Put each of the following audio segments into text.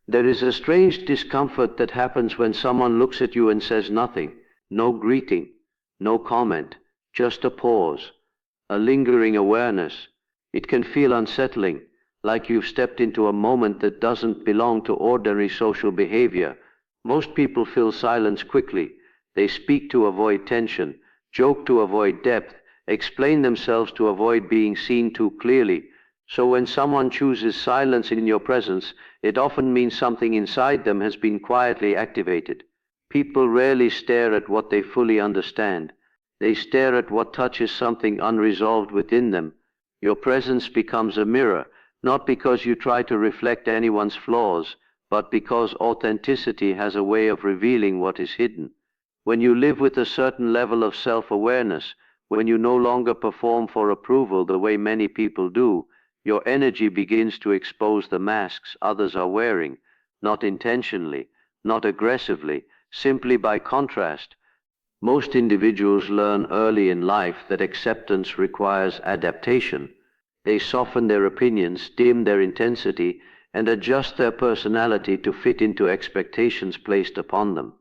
There is a strange discomfort that happens when someone looks at you and says nothing, no greeting, no comment, just a pause, a lingering awareness. It can feel unsettling, like you've stepped into a moment that doesn't belong to ordinary social behavior. Most people fill silence quickly. They speak to avoid tension, joke to avoid depth, explain themselves to avoid being seen too clearly. So when someone chooses silence in your presence, it often means something inside them has been quietly activated. People rarely stare at what they fully understand. They stare at what touches something unresolved within them. Your presence becomes a mirror, not because you try to reflect anyone's flaws, but because authenticity has a way of revealing what is hidden. When you live with a certain level of self-awareness, when you no longer perform for approval the way many people do, your energy begins to expose the masks others are wearing, not intentionally, not aggressively, simply by contrast. Most individuals learn early in life that acceptance requires adaptation. They soften their opinions, dim their intensity, and adjust their personality to fit into expectations placed upon them.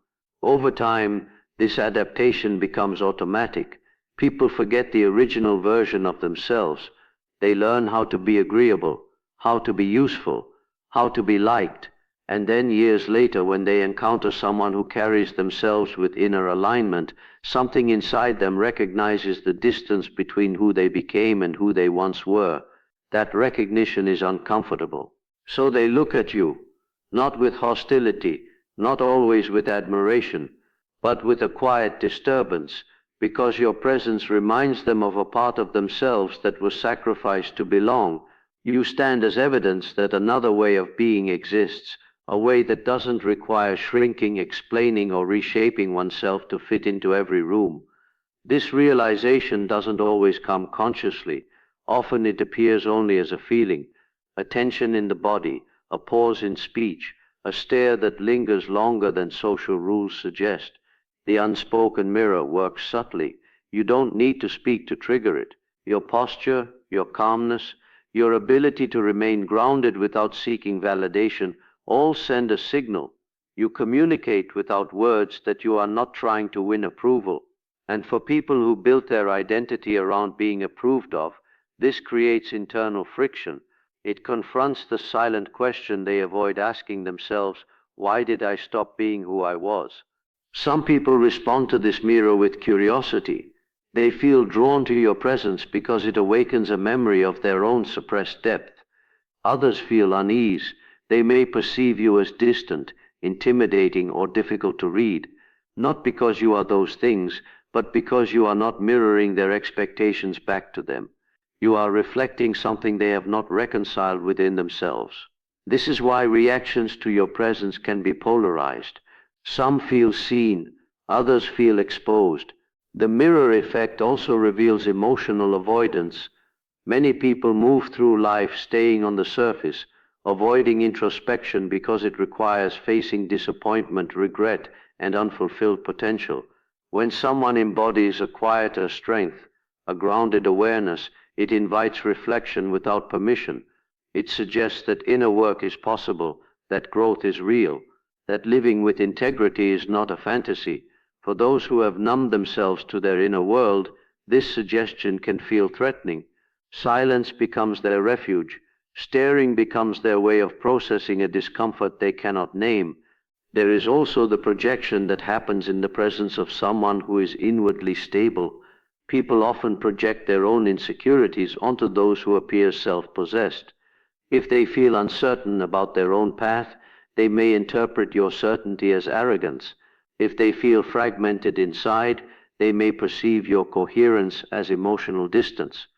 Over time, this adaptation becomes automatic. People forget the original version of themselves. They learn how to be agreeable, how to be useful, how to be liked, and then years later, when they encounter someone who carries themselves with inner alignment, something inside them recognizes the distance between who they became and who they once were. That recognition is uncomfortable. So they look at you, not with hostility, not always with admiration, but with a quiet disturbance, because your presence reminds them of a part of themselves that was sacrificed to belong. You stand as evidence that another way of being exists, a way that doesn't require shrinking, explaining, or reshaping oneself to fit into every room. This realization doesn't always come consciously. Often it appears only as a feeling, a tension in the body, a pause in speech, a stare that lingers longer than social rules suggest. The unspoken mirror works subtly. You don't need to speak to trigger it. Your posture, your calmness, your ability to remain grounded without seeking validation all send a signal. You communicate without words that you are not trying to win approval. And for people who built their identity around being approved of, this creates internal friction. It confronts the silent question they avoid asking themselves: why did I stop being who I was? Some people respond to this mirror with curiosity. They feel drawn to your presence because it awakens a memory of their own suppressed depth. Others feel unease. They may perceive you as distant, intimidating, or difficult to read, not because you are those things, but because you are not mirroring their expectations back to them. You are reflecting something they have not reconciled within themselves. This is why reactions to your presence can be polarized. Some feel seen, others feel exposed. The mirror effect also reveals emotional avoidance. Many people move through life staying on the surface, avoiding introspection because it requires facing disappointment, regret, and unfulfilled potential. When someone embodies a quieter strength, a grounded awareness, it invites reflection without permission. It suggests that inner work is possible, that growth is real, that living with integrity is not a fantasy. For those who have numbed themselves to their inner world, this suggestion can feel threatening. Silence becomes their refuge. Staring becomes their way of processing a discomfort they cannot name. There is also the projection that happens in the presence of someone who is inwardly stable. People often project their own insecurities onto those who appear self-possessed. If they feel uncertain about their own path, they may interpret your certainty as arrogance. If they feel fragmented inside, they may perceive your coherence as emotional distance.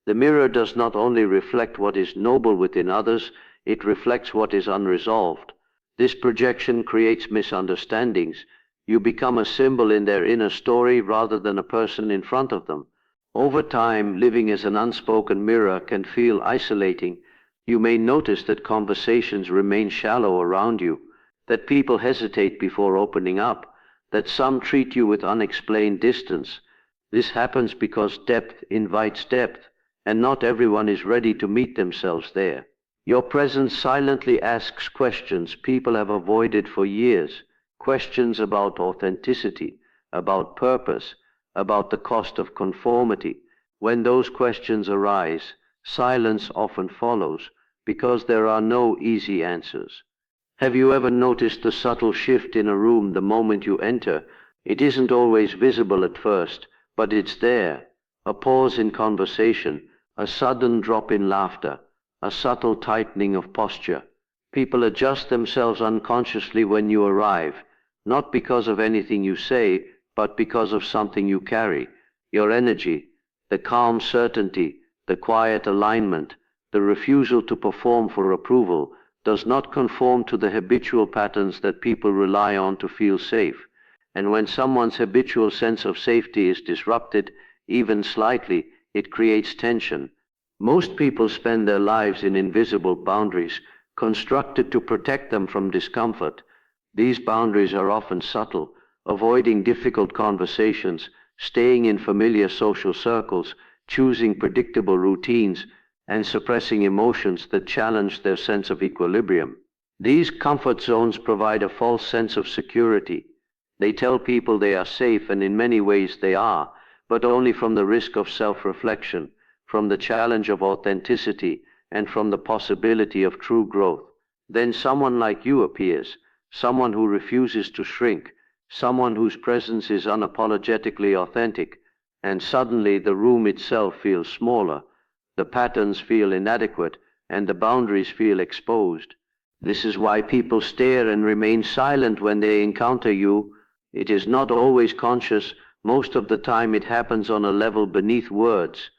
The mirror does not only reflect what is noble within others, it reflects what is unresolved. This projection creates misunderstandings. You become a symbol in their inner story rather than a person in front of them. Over time, living as an unspoken mirror can feel isolating. You may notice that conversations remain shallow around you, that people hesitate before opening up, that some treat you with unexplained distance. This happens because depth invites depth, and not everyone is ready to meet themselves there. Your presence silently asks questions people have avoided for years, questions about authenticity, about purpose, about the cost of conformity. When those questions arise, silence often follows, because there are no easy answers. Have you ever noticed the subtle shift in a room the moment you enter? It isn't always visible at first, but it's there. A pause in conversation, a sudden drop in laughter, a subtle tightening of posture. People adjust themselves unconsciously when you arrive, not because of anything you say, but because of something you carry. Your energy, the calm certainty, the quiet alignment, the refusal to perform for approval, does not conform to the habitual patterns that people rely on to feel safe. And when someone's habitual sense of safety is disrupted, even slightly, it creates tension. Most people spend their lives in invisible boundaries, constructed to protect them from discomfort. These boundaries are often subtle, avoiding difficult conversations, staying in familiar social circles, choosing predictable routines, and suppressing emotions that challenge their sense of equilibrium. These comfort zones provide a false sense of security. They tell people they are safe, and in many ways they are, but only from the risk of self-reflection, from the challenge of authenticity, and from the possibility of true growth. Then someone like you appears, someone who refuses to shrink, someone whose presence is unapologetically authentic, and suddenly the room itself feels smaller, the patterns feel inadequate, and the boundaries feel exposed. This is why people stare and remain silent when they encounter you. It is not always conscious. Most of the time it happens on a level beneath words.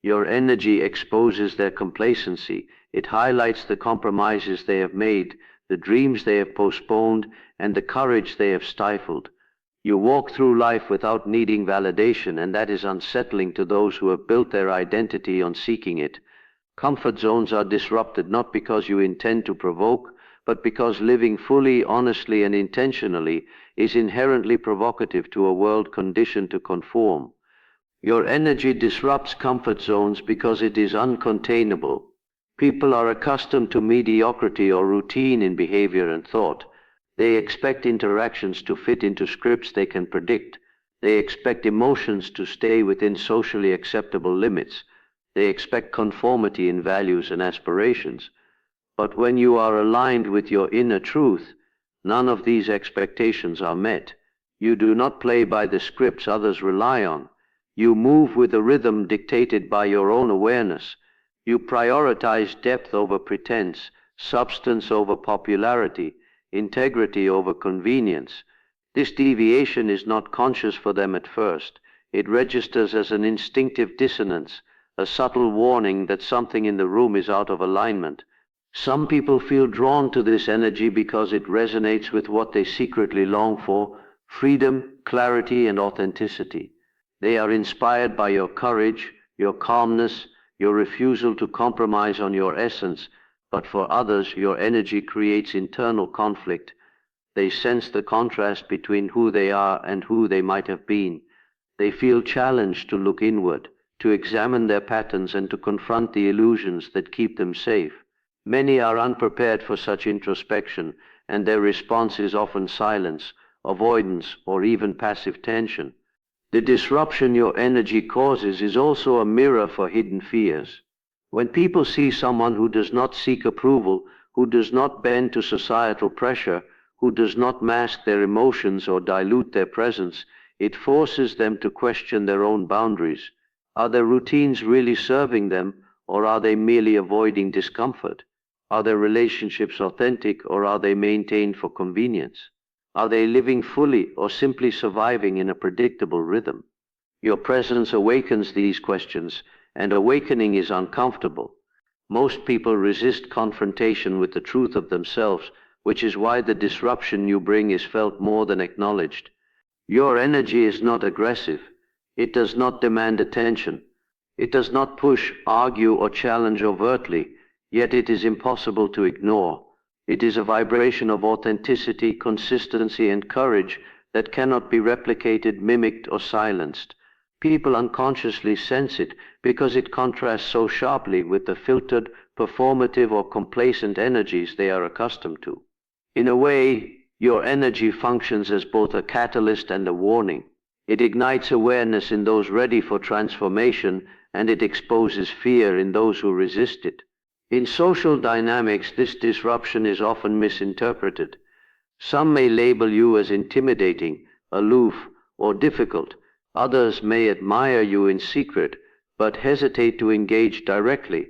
Your energy exposes their complacency. It highlights the compromises they have made, the dreams they have postponed, and the courage they have stifled. You walk through life without needing validation, and that is unsettling to those who have built their identity on seeking it. Comfort zones are disrupted not because you intend to provoke, but because living fully, honestly, and intentionally is inherently provocative to a world conditioned to conform. Your energy disrupts comfort zones because it is uncontainable. People are accustomed to mediocrity or routine in behavior and thought. They expect interactions to fit into scripts they can predict. They expect emotions to stay within socially acceptable limits. They expect conformity in values and aspirations. But when you are aligned with your inner truth, none of these expectations are met. You do not play by the scripts others rely on. You move with a rhythm dictated by your own awareness. You prioritize depth over pretense, substance over popularity, integrity over convenience. This deviation is not conscious for them at first. It registers as an instinctive dissonance, a subtle warning that something in the room is out of alignment. Some people feel drawn to this energy because it resonates with what they secretly long for: freedom, clarity, and authenticity. They are inspired by your courage, your calmness, your refusal to compromise on your essence, but for others, your energy creates internal conflict. They sense the contrast between who they are and who they might have been. They feel challenged to look inward, to examine their patterns, and to confront the illusions that keep them safe. Many are unprepared for such introspection, and their response is often silence, avoidance, or even passive tension. The disruption your energy causes is also a mirror for hidden fears. When people see someone who does not seek approval, who does not bend to societal pressure, who does not mask their emotions or dilute their presence, it forces them to question their own boundaries. Are their routines really serving them, or are they merely avoiding discomfort? Are their relationships authentic, or are they maintained for convenience? Are they living fully or simply surviving in a predictable rhythm? Your presence awakens these questions, and awakening is uncomfortable. Most people resist confrontation with the truth of themselves, which is why the disruption you bring is felt more than acknowledged. Your energy is not aggressive. It does not demand attention. It does not push, argue, or challenge overtly, yet it is impossible to ignore. It is a vibration of authenticity, consistency, and courage that cannot be replicated, mimicked, or silenced. People unconsciously sense it because it contrasts so sharply with the filtered, performative or complacent energies they are accustomed to. In a way, your energy functions as both a catalyst and a warning. It ignites awareness in those ready for transformation, and it exposes fear in those who resist it. In social dynamics, this disruption is often misinterpreted. Some may label you as intimidating, aloof, or difficult. Others may admire you in secret, but hesitate to engage directly.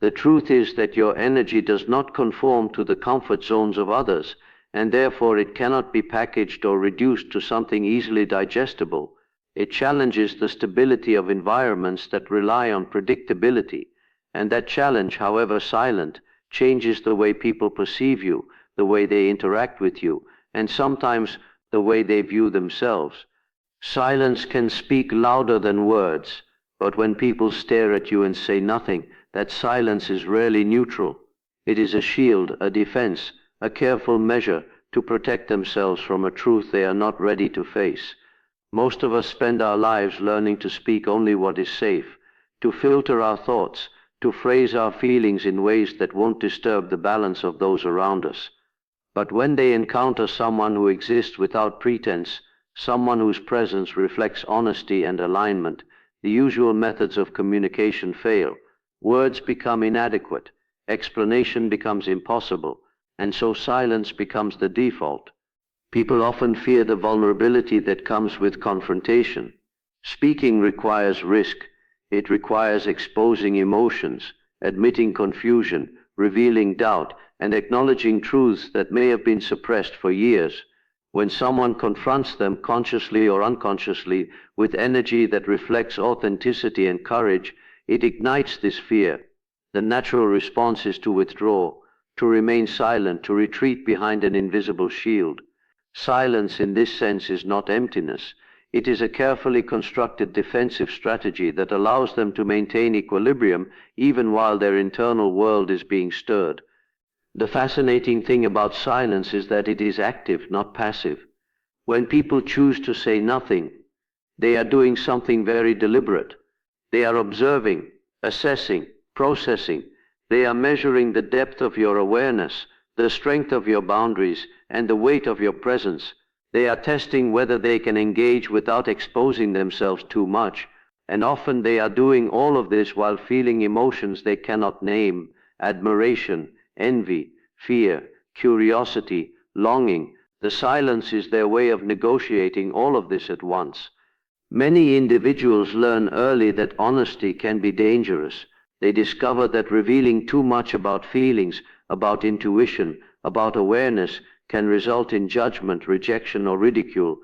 The truth is that your energy does not conform to the comfort zones of others, and therefore it cannot be packaged or reduced to something easily digestible. It challenges the stability of environments that rely on predictability, and that challenge, however silent, changes the way people perceive you, the way they interact with you, and sometimes the way they view themselves. Silence can speak louder than words, but when people stare at you and say nothing, that silence is rarely neutral. It is a shield, a defense, a careful measure to protect themselves from a truth they are not ready to face. Most of us spend our lives learning to speak only what is safe, to filter our thoughts, to phrase our feelings in ways that won't disturb the balance of those around us. But when they encounter someone who exists without pretense, someone whose presence reflects honesty and alignment, the usual methods of communication fail. Words become inadequate, explanation becomes impossible, and so silence becomes the default. People often fear the vulnerability that comes with confrontation. Speaking requires risk. It requires exposing emotions, admitting confusion, revealing doubt, and acknowledging truths that may have been suppressed for years. When someone confronts them consciously or unconsciously with energy that reflects authenticity and courage, it ignites this fear. The natural response is to withdraw, to remain silent, to retreat behind an invisible shield. Silence in this sense is not emptiness. It is a carefully constructed defensive strategy that allows them to maintain equilibrium even while their internal world is being stirred. The fascinating thing about silence is that it is active, not passive. When people choose to say nothing, they are doing something very deliberate. They are observing, assessing, processing. They are measuring the depth of your awareness, the strength of your boundaries, and the weight of your presence. They are testing whether they can engage without exposing themselves too much, and often they are doing all of this while feeling emotions they cannot name: admiration, envy, fear, curiosity, longing. The silence is their way of negotiating all of this at once. Many individuals learn early that honesty can be dangerous. They discover that revealing too much about feelings, about intuition, about awareness can result in judgment, rejection, or ridicule.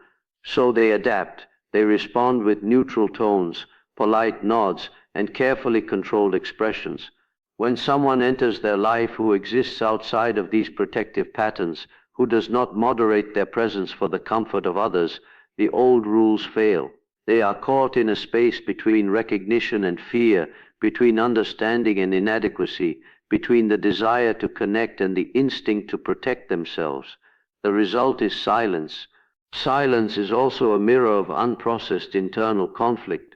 So they adapt. They respond with neutral tones, polite nods, and carefully controlled expressions. When someone enters their life who exists outside of these protective patterns, who does not moderate their presence for the comfort of others, the old rules fail. They are caught in a space between recognition and fear, between understanding and inadequacy, between the desire to connect and the instinct to protect themselves. The result is silence. Silence is also a mirror of unprocessed internal conflict.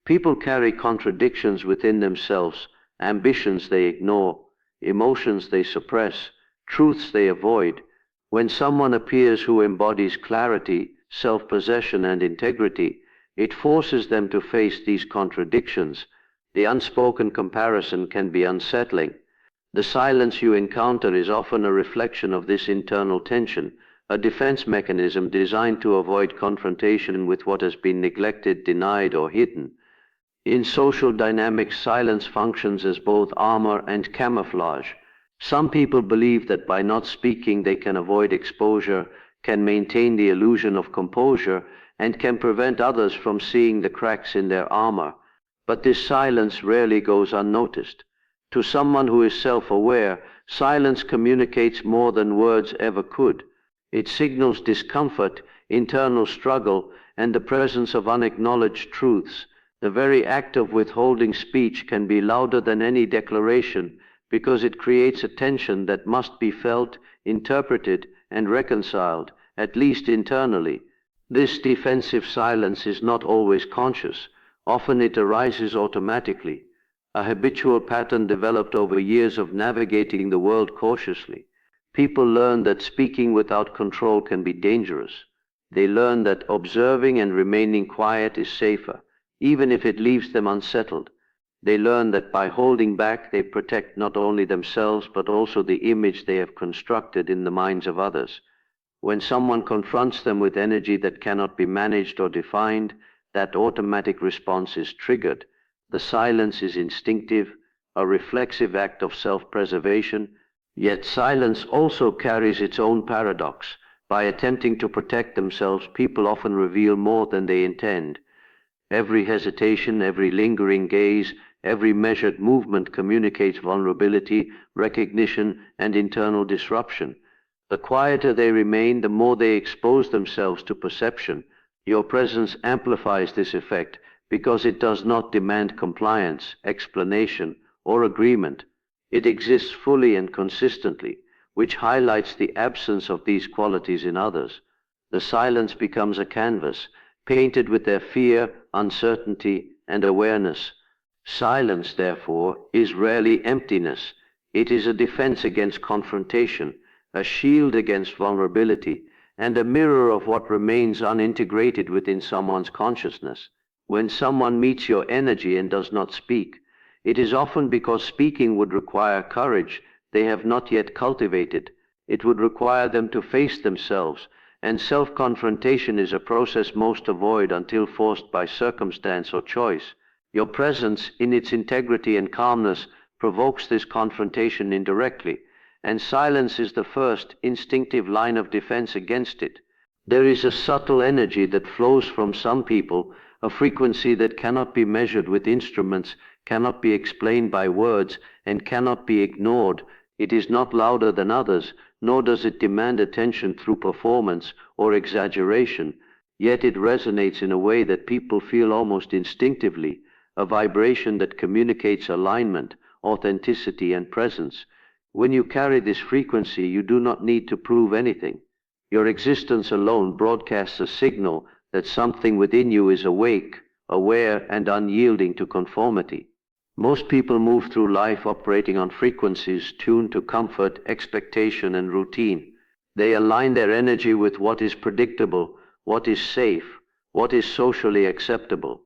People carry contradictions within themselves, ambitions they ignore, emotions they suppress, truths they avoid. When someone appears who embodies clarity, self-possession, and integrity, it forces them to face these contradictions. The unspoken comparison can be unsettling. The silence you encounter is often a reflection of this internal tension, a defense mechanism designed to avoid confrontation with what has been neglected, denied, or hidden. In social dynamics, silence functions as both armor and camouflage. Some people believe that by not speaking they can avoid exposure, can maintain the illusion of composure, and can prevent others from seeing the cracks in their armor. But this silence rarely goes unnoticed. To someone who is self-aware, silence communicates more than words ever could. It signals discomfort, internal struggle, and the presence of unacknowledged truths. The very act of withholding speech can be louder than any declaration, because it creates a tension that must be felt, interpreted, and reconciled, at least internally. This defensive silence is not always conscious. Often it arises automatically. a habitual pattern developed over years of navigating the world cautiously. People learn that speaking without control can be dangerous. They learn that observing and remaining quiet is safer, even if it leaves them unsettled. They learn that by holding back, they protect not only themselves, but also the image they have constructed in the minds of others. When someone confronts them with energy that cannot be managed or defined, that automatic response is triggered. The silence is instinctive, a reflexive act of self-preservation, yet silence also carries its own paradox. By attempting to protect themselves, people often reveal more than they intend. Every hesitation, every lingering gaze, every measured movement communicates vulnerability, recognition, and internal disruption. The quieter they remain, the more they expose themselves to perception. Your presence amplifies this effect because it does not demand compliance, explanation, or agreement. It exists fully and consistently, which highlights the absence of these qualities in others. The silence becomes a canvas, painted with their fear, uncertainty, and awareness. Silence, therefore, is rarely emptiness. It is a defense against confrontation, a shield against vulnerability, and a mirror of what remains unintegrated within someone's consciousness. When someone meets your energy and does not speak, it is often because speaking would require courage they have not yet cultivated. It would require them to face themselves, and self-confrontation is a process most avoid until forced by circumstance or choice. Your presence, in its integrity and calmness, provokes this confrontation indirectly, and silence is the first instinctive line of defense against it. There is a subtle energy that flows from some people, a frequency that cannot be measured with instruments, cannot be explained by words, and cannot be ignored. It is not louder than others, nor does it demand attention through performance or exaggeration, yet it resonates in a way that people feel almost instinctively, a vibration that communicates alignment, authenticity, and presence. When you carry this frequency, you do not need to prove anything. Your existence alone broadcasts a signal that something within you is awake, aware, and unyielding to conformity. Most people move through life operating on frequencies tuned to comfort, expectation, and routine. They align their energy with what is predictable, what is safe, what is socially acceptable.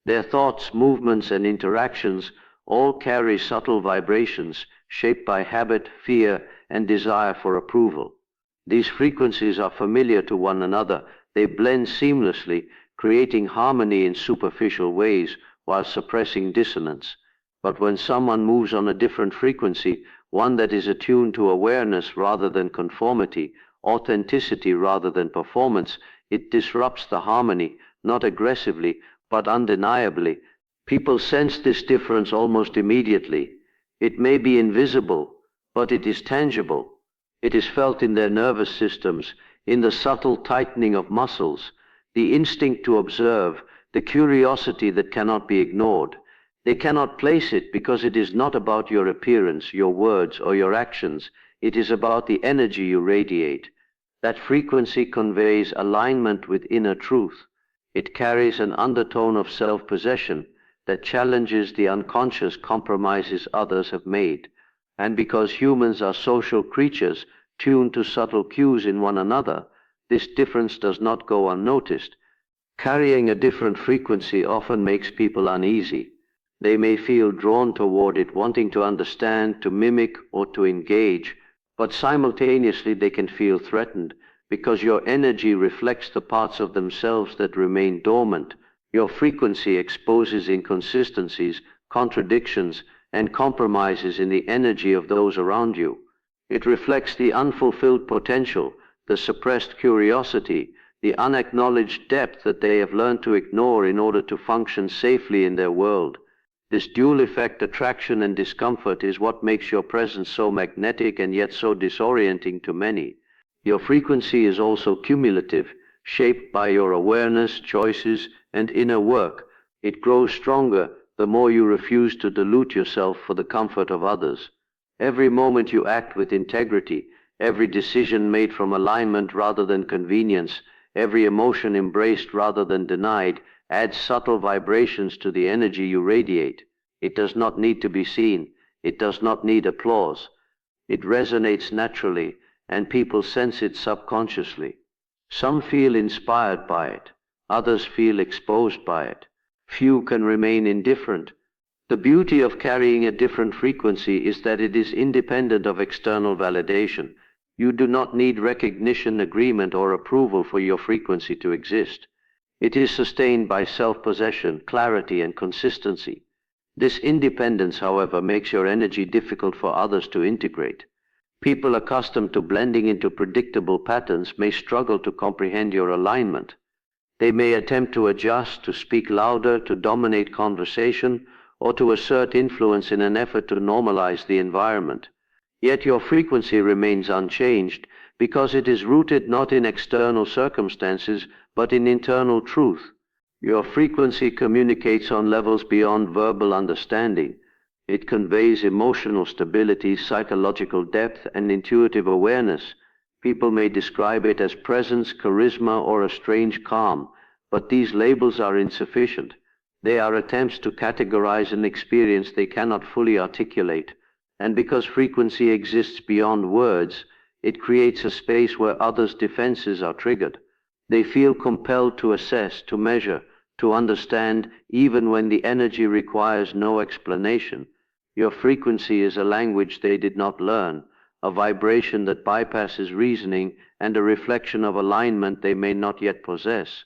Their thoughts, movements, and interactions all carry subtle vibrations shaped by habit, fear, and desire for approval. These frequencies are familiar to one another. They blend seamlessly, creating harmony in superficial ways while suppressing dissonance. But when someone moves on a different frequency, one that is attuned to awareness rather than conformity, authenticity rather than performance, it disrupts the harmony, not aggressively, but undeniably. People sense this difference almost immediately. It may be invisible, but it is tangible. It is felt in their nervous systems, in the subtle tightening of muscles, the instinct to observe, the curiosity that cannot be ignored. They cannot place it because it is not about your appearance, your words, or your actions. It is about the energy you radiate. That frequency conveys alignment with inner truth. It carries an undertone of self-possession that challenges the unconscious compromises others have made. And because humans are social creatures tuned to subtle cues in one another, this difference does not go unnoticed. Carrying a different frequency often makes people uneasy. They may feel drawn toward it, wanting to understand, to mimic, or to engage, but simultaneously they can feel threatened because your energy reflects the parts of themselves that remain dormant. Your frequency exposes inconsistencies, contradictions, and compromises in the energy of those around you. It reflects the unfulfilled potential, the suppressed curiosity, the unacknowledged depth that they have learned to ignore in order to function safely in their world. This dual effect, attraction and discomfort, is what makes your presence so magnetic and yet so disorienting to many. Your frequency is also cumulative, shaped by your awareness, choices, and inner work. It grows stronger the more you refuse to dilute yourself for the comfort of others. Every moment you act with integrity, every decision made from alignment rather than convenience, every emotion embraced rather than denied, adds subtle vibrations to the energy you radiate. It does not need to be seen. It does not need applause. It resonates naturally, and people sense it subconsciously. Some feel inspired by it. Others feel exposed by it. Few can remain indifferent. The beauty of carrying a different frequency is that it is independent of external validation. You do not need recognition, agreement, or approval for your frequency to exist. It is sustained by self-possession, clarity, and consistency. This independence, however, makes your energy difficult for others to integrate. People accustomed to blending into predictable patterns may struggle to comprehend your alignment. They may attempt to adjust, to speak louder, to dominate conversation, or to assert influence in an effort to normalize the environment. Yet your frequency remains unchanged because it is rooted not in external circumstances, but in internal truth. Your frequency communicates on levels beyond verbal understanding. It conveys emotional stability, psychological depth, and intuitive awareness. People may describe it as presence, charisma, or a strange calm, but these labels are insufficient. They are attempts to categorize an experience they cannot fully articulate. And because frequency exists beyond words, it creates a space where others' defenses are triggered. They feel compelled to assess, to measure, to understand, even when the energy requires no explanation. Your frequency is a language they did not learn, a vibration that bypasses reasoning, and a reflection of alignment they may not yet possess.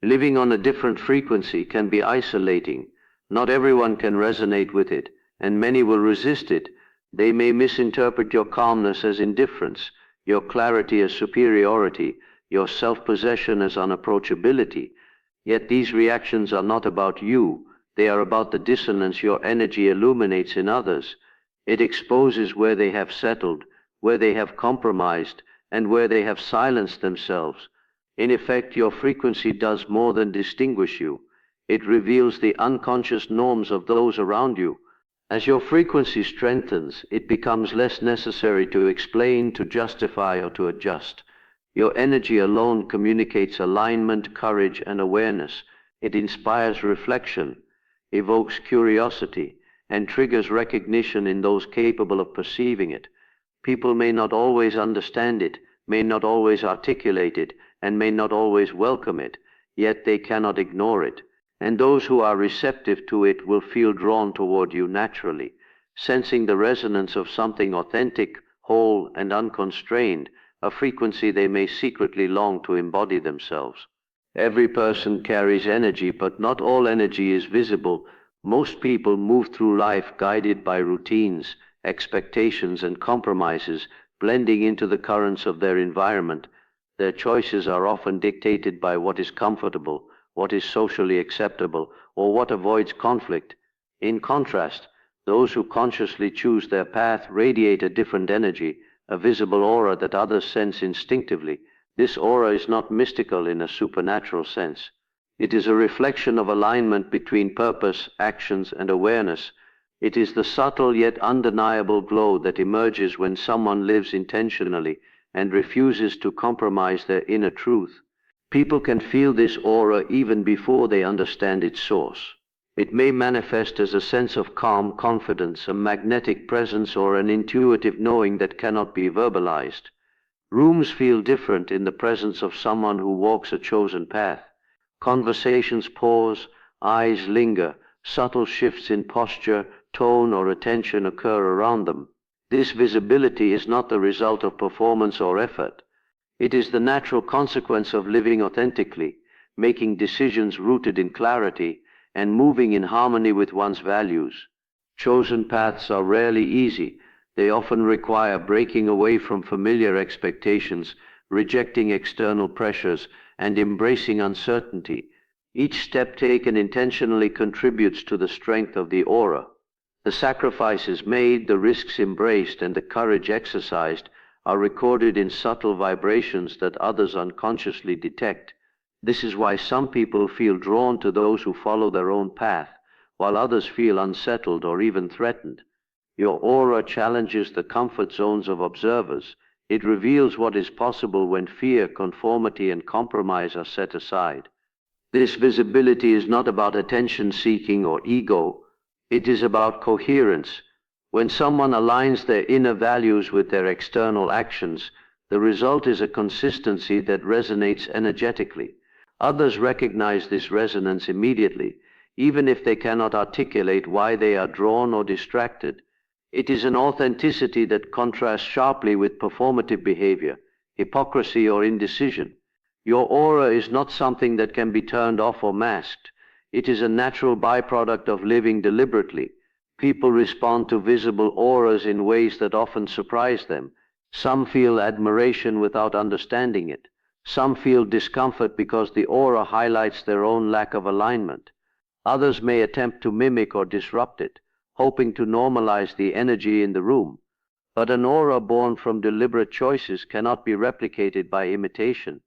Living on a different frequency can be isolating. Not everyone can resonate with it, and many will resist it. They may misinterpret your calmness as indifference, your clarity as superiority, your self-possession as unapproachability. Yet these reactions are not about you. They are about the dissonance your energy illuminates in others. It exposes where they have settled, where they have compromised, and where they have silenced themselves. In effect, your frequency does more than distinguish you. It reveals the unconscious norms of those around you. As your frequency strengthens, it becomes less necessary to explain, to justify, or to adjust. Your energy alone communicates alignment, courage, and awareness. It inspires reflection, evokes curiosity, and triggers recognition in those capable of perceiving it. People may not always understand it, may not always articulate it, and may not always welcome it, yet they cannot ignore it. And those who are receptive to it will feel drawn toward you naturally, sensing the resonance of something authentic, whole, and unconstrained, a frequency they may secretly long to embody themselves. Every person carries energy, but not all energy is visible. Most people move through life guided by routines, expectations, and compromises, blending into the currents of their environment. Their choices are often dictated by what is comfortable, what is socially acceptable, or what avoids conflict. In contrast, those who consciously choose their path radiate a different energy, a visible aura that others sense instinctively. This aura is not mystical in a supernatural sense. It is a reflection of alignment between purpose, actions, and awareness. It is the subtle yet undeniable glow that emerges when someone lives intentionally and refuses to compromise their inner truth. People can feel this aura even before they understand its source. It may manifest as a sense of calm confidence, a magnetic presence, or an intuitive knowing that cannot be verbalized. Rooms feel different in the presence of someone who walks a chosen path. Conversations pause, eyes linger, subtle shifts in posture, tone, or attention occur around them. This visibility is not the result of performance or effort. It is the natural consequence of living authentically, making decisions rooted in clarity, and moving in harmony with one's values. Chosen paths are rarely easy. They often require breaking away from familiar expectations, rejecting external pressures, and embracing uncertainty. Each step taken intentionally contributes to the strength of the aura. The sacrifices made, the risks embraced, and the courage exercised are recorded in subtle vibrations that others unconsciously detect. This is why some people feel drawn to those who follow their own path, while others feel unsettled or even threatened. Your aura challenges the comfort zones of observers. It reveals what is possible when fear, conformity, and compromise are set aside. This visibility is not about attention-seeking or ego. It is about coherence. When someone aligns their inner values with their external actions, the result is a consistency that resonates energetically. Others recognize this resonance immediately, even if they cannot articulate why they are drawn or distracted. It is an authenticity that contrasts sharply with performative behavior, hypocrisy, or indecision. Your aura is not something that can be turned off or masked. It is a natural byproduct of living deliberately. People respond to visible auras in ways that often surprise them. Some feel admiration without understanding it. Some feel discomfort because the aura highlights their own lack of alignment. Others may attempt to mimic or disrupt it, hoping to normalize the energy in the room. But an aura born from deliberate choices cannot be replicated by imitation.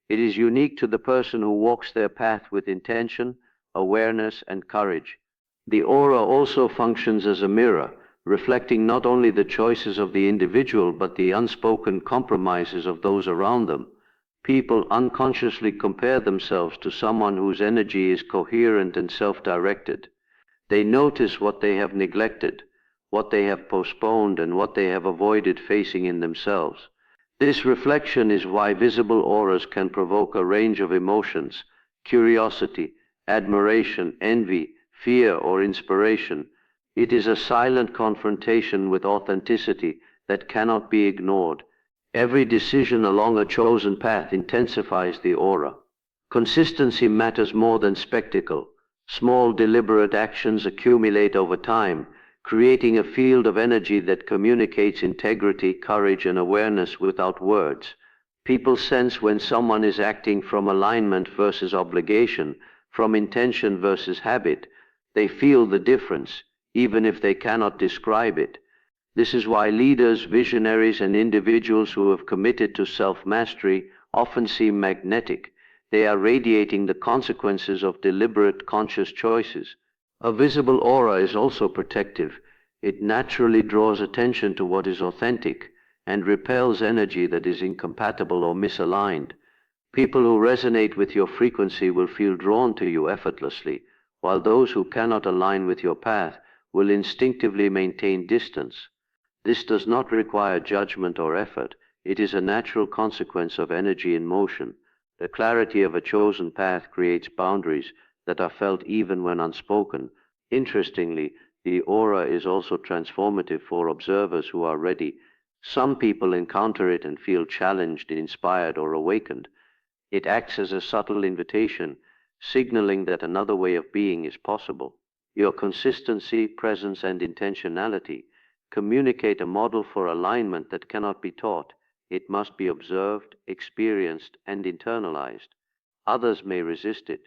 It is unique to the person who walks their path with intention, awareness, and courage. The aura also functions as a mirror, reflecting not only the choices of the individual but the unspoken compromises of those around them. People unconsciously compare themselves to someone whose energy is coherent and self-directed. They notice what they have neglected, what they have postponed, and what they have avoided facing in themselves. This reflection is why visible auras can provoke a range of emotions: curiosity, admiration, envy, fear, or inspiration. It is a silent confrontation with authenticity that cannot be ignored. Every decision along a chosen path intensifies the aura. Consistency matters more than spectacle. Small, deliberate actions accumulate over time, creating a field of energy that communicates integrity, courage, and awareness without words. People sense when someone is acting from alignment versus obligation, from intention versus habit. They feel the difference, even if they cannot describe it. This is why leaders, visionaries, and individuals who have committed to self-mastery often seem magnetic. They are radiating the consequences of deliberate, conscious choices. A visible aura is also protective. It naturally draws attention to what is authentic and repels energy that is incompatible or misaligned. People who resonate with your frequency will feel drawn to you effortlessly, while those who cannot align with your path will instinctively maintain distance. This does not require judgment or effort. It is a natural consequence of energy in motion. The clarity of a chosen path creates boundaries that are felt even when unspoken. Interestingly, the aura is also transformative for observers who are ready. Some people encounter it and feel challenged, inspired, or awakened. It acts as a subtle invitation, signaling that another way of being is possible. Your consistency, presence, and intentionality communicate a model for alignment that cannot be taught. It must be observed, experienced, and internalized. Others may resist it,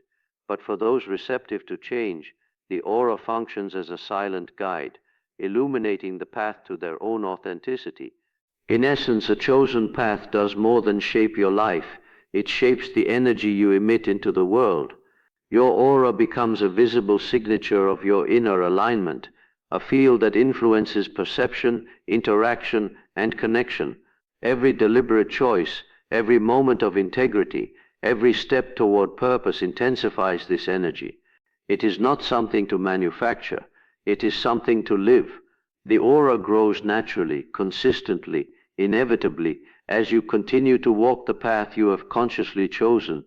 but for those receptive to change, the aura functions as a silent guide, illuminating the path to their own authenticity. In essence, a chosen path does more than shape your life. It shapes the energy you emit into the world. Your aura becomes a visible signature of your inner alignment, a field that influences perception, interaction, and connection. Every deliberate choice, every moment of integrity, every step toward purpose intensifies this energy. It is not something to manufacture. It is something to live. The aura grows naturally, consistently, inevitably, as you continue to walk the path you have consciously chosen,